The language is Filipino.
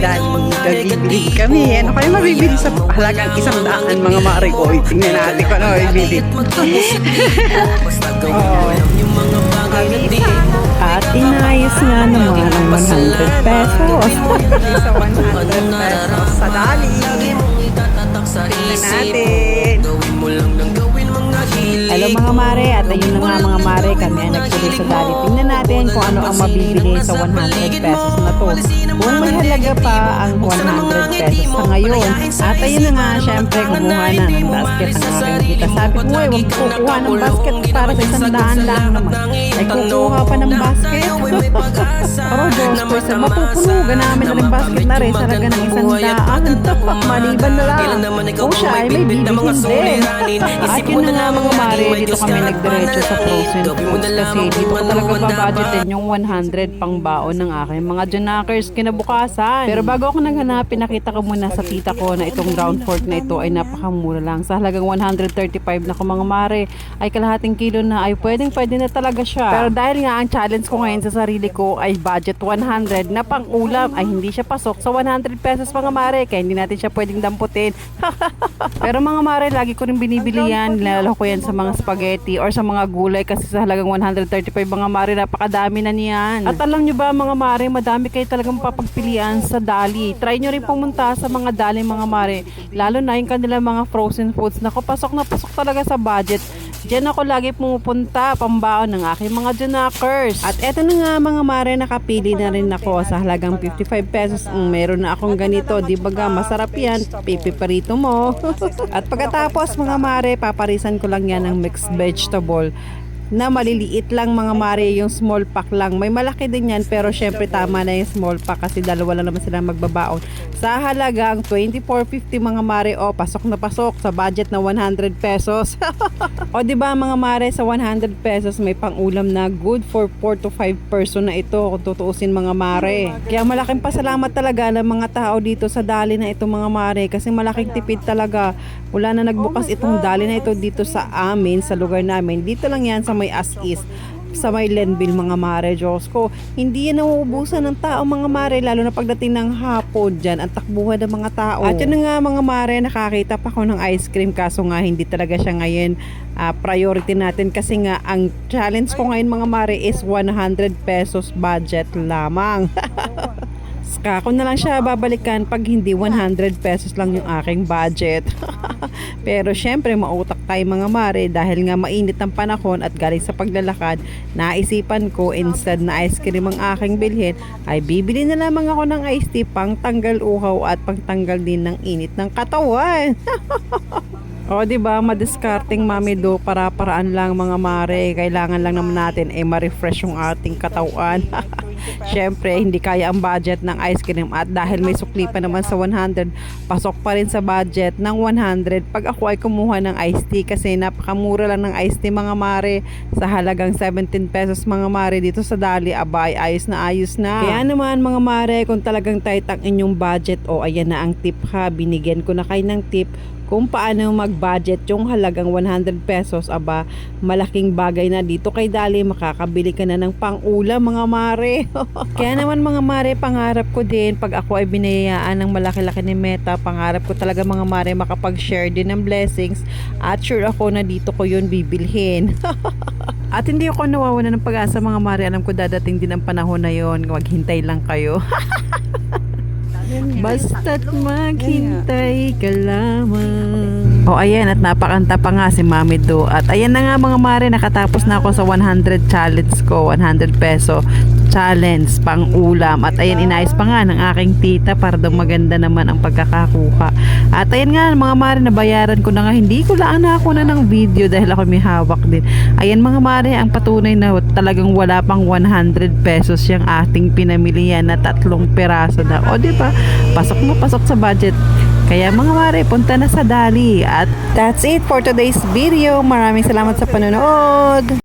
Dahil gagibili kami. Ano kayo mabibili sa halagang 100 mga mare ko? Tingnan natin kung ano mabibili. At inayos nga naman ang 100 pesos. Sa 100 pesos sa dali. Tingnan natin. Hello mga mare, at ayun na nga mga mare, kami ay nagtuloy sa dali. Tingnan natin kung ano ang mabibili sa 100 pesos na to. Kung may halaga pa ang 100 pesos sa ngayon. At ayun na nga, syempre kumuha na ng basket ang aking kita. Sabi ko, huwag kukuha ng basket para sa 100 lang naman. Ay kukuha pa ng basket. Pero Diyos ko, sa mapupunugan namin na ng basket na rin sa halaga ng 100. Maliban na lang. Kung siya ay may bibihin din. At yun na nga mga mare, dito kami nagdiretso sa frozen foods kasi dito ko talaga babudgetin yung 100 pang baon ng aking mga Janakers kinabukasan. Pero bago ako naghanap, pinakita ko muna sa tita ko na itong ground pork na ito ay napakamura lang. Sa halagang 135 na ko mga mare, ay kalahating kilo na, ay pwede na talaga siya. Pero dahil nga ang challenge ko ngayon sa sarili ko ay budget 100 na pang ulam, ay hindi siya pasok sa 100 pesos mga mare, kaya hindi natin siya pwedeng damputin. Pero mga mare, lagi ko rin binibili yan, lalo ko yan sa mga spaghetti or sa mga gulay kasi sa halagang 135 mga mare, napakadami na niyan. At alam nyo ba mga mare, madami kayo talagang papagpilian sa dali. Try nyo rin pumunta sa mga dali mga mare, lalo na yung kanilang mga frozen foods. Naku, pasok na pasok talaga sa budget. Diyan ako lagi pumupunta, pambaon ng aking mga Janakers. At eto na nga mga mare, nakapili na rin ako sa halagang 55 pesos. Meron na akong ganito, di baga masarap yan, pipiparito mo. At pagkatapos mga mare, paparisan ko lang yan ng mixed vegetable na maliliit lang mga mare, yung small pack lang. May malaki din yan pero syempre tama na yung small pack kasi dalawa lang naman sila magbabaon. Sa halagang 24.50 mga mare, o pasok na pasok sa budget na 100 pesos. O di ba mga mare, sa 100 pesos may pang-ulam na good for 4 to 5 person na ito kung tutuusin mga mare. Kaya malaking pasalamat talaga ng mga tao dito sa dali na ito mga mare kasi malaking tipid talaga. Wala na nagbukas itong dali na ito dito sa amin, sa lugar namin. Dito lang yan sa may as is, sa may Lenville mga mare. Diyos ko, hindi yan nauubusan ng tao mga mare, lalo na pagdating ng hapon dyan, ang takbuhan ng mga tao. At yun nga mga mare, nakakita pa ako ng ice cream, kaso nga hindi talaga siya ngayon priority natin kasi nga ang challenge ko ngayon mga mare is 100 pesos budget lamang. Ako na lang siya babalikan pag hindi 100 pesos lang yung aking budget. Pero syempre mautak tayo mga mare dahil nga mainit ang panahon at galing sa paglalakad, naisipan ko instead na ice cream ang aking bilhin ay bibili na lamang ako ng iced tea pang tanggal uhaw at pang tanggal din ng init ng katawan. O di ba, madiskarting mami do, para-paraan lang mga mare. Kailangan lang naman natin ma-refresh yung ating katawan. Syempre hindi kaya ang budget ng ice cream at dahil may sukli pa naman sa 100, pasok pa rin sa budget ng 100 pag ako ay kumuha ng iced tea kasi napakamura lang ng iced tea mga mare, sa halagang 17 pesos mga mare dito sa dali. Aba, ay ayos na ayos na. Kaya naman mga mare, kung talagang tight ang inyong budget, o ayan na ang tip ha, binigyan ko na kayo ng tip kung paano mag-budget yung halagang 100 pesos. Aba, malaking bagay na dito kay Dali, makakabili ka na ng pang-ulam mga mare. Kaya naman mga mare, pangarap ko din pag ako ay binayaan ng malaki-laki ni Meta, pangarap ko talaga mga mare makapag-share din ng blessings at sure ako na dito ko yun bibilhin. At hindi ako nawawalan ng pag-asa mga mare, alam ko dadating din ang panahon na yon, maghintay lang kayo. Basta't maghintay ka lamang. O ayan, at napakanta pa nga si Mami Do. At ayan na nga mga mare, nakatapos na ako sa 100 challenge ko, 100 peso challenge pang ulam. At ayan, inayos pa nga ng aking tita para daw maganda naman ang pagkakakuha. At ayan nga mga mare, nabayaran ko na nga, hindi ko lang na ako na ng video dahil ako may hawak din. Ayan mga mare, ang patunay na talagang wala pang 100 pesos yung ating pinamilihan na 3 peraso na. O diba, pasok na pasok sa budget. Kaya mga mare, punta na sa dali. At that's it for today's video. Maraming salamat sa panonood.